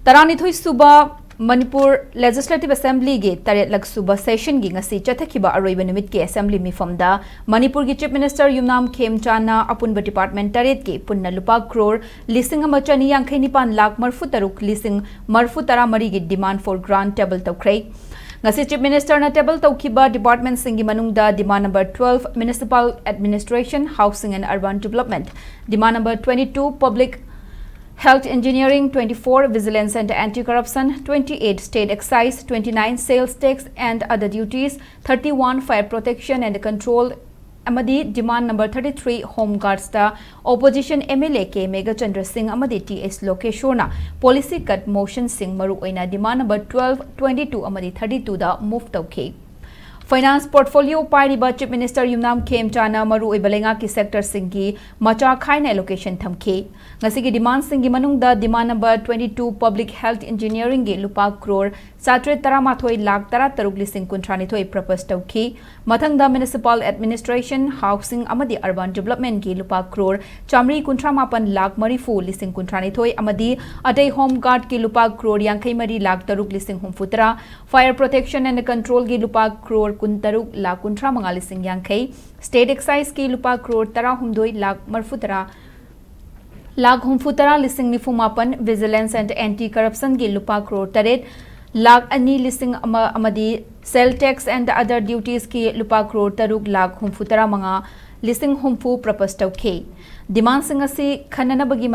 Taranithoi Suba Manipur Legislative Assembly ge Taret Lakh Suba session gi ngasi chathakiba aroiba numit ke assembly mifamda Manipur gi Chief Minister Yumnam Khemchana apunba department taret ge Punna Lupa Crore Lising amachani yankhenipan Lakh marfu taruk Lising marfu tara mari gi demand for grant table tawkhrei ngasi Chief Minister na table tawkiba department singi manungda demand number 12 Municipal Administration Housing and Urban Development demand number 22 Public Health Engineering, 24 Vigilance and Anti-Corruption, 28 State Excise, 29 Sales Tax and Other Duties, 31 Fire Protection and Control, Amadi demand number 33 Home Guards da Opposition MLA K Mega Chandra Singh Amadi TS Lokeshona Policy Cut Motion Singh Maru Oina demand number 12, 22 Amadi 32 da move tawkhe. Finance Portfolio Pairiba Chief Minister Yumnam Khemchana Maru Ibalenga ki sector singi macha khaina allocation thamkhe ngasigi demand singi manungda demand number 22 Public Health Engineering ge Lupa Crore Satre Taramathoi Lakh Tara Taruk Lising Kuntrani propose tawkhe mathangda Municipal Administration Housing Amadi Urban Development ge Lupa Crore Chamri Kuntramapan Lakh Marifu Lising Kuntrani Amadi Atei Home Guard ki Lupa Crore Yankhai Mari Lakh Taruk Lising Humfutra Fire Protection and Control ge Lupa Crore Kuntaruk Lakh Kuntra Mangali Singh Yankhai State Excise ki Lupa Crore Tara Humdoi Lakh Marfutara Lakh Humfutara Lising Nifumapan Vigilance and Anti-Corruption ki Lupa Crore Taret Lakh Ani Lising Amadi Sell Tax and Other Duties ki Lupa Crore Taruk Lakh Humfutara Manga Lising Humfu propose tawkhe demand singasi khanabagi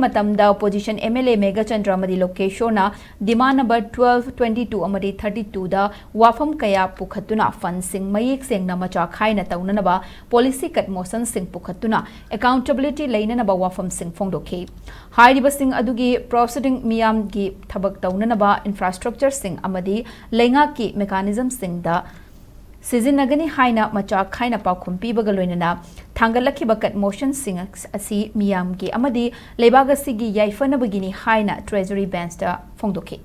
matamda opposition MLA Mega Chandra Amadi Lokeshona demand number 12 22 Amadi 32 da wafam kaya pukhatuna fund sing mayek sengna macha khaina taunanaba policy cut motion sing pukhatuna accountability lainanaba wafam sing phongdokhe hairiba sing adugi proceeding miyam gi thabak taunanaba infrastructure sing amadi lenga ki mechanism sing da Sizinagani haina macha khaina paukhum pibaga loinana thangalakhi bakat motion sing asi miyam gi amadi lebaga sigi yaifana bagini haina treasury bench da phongdokhe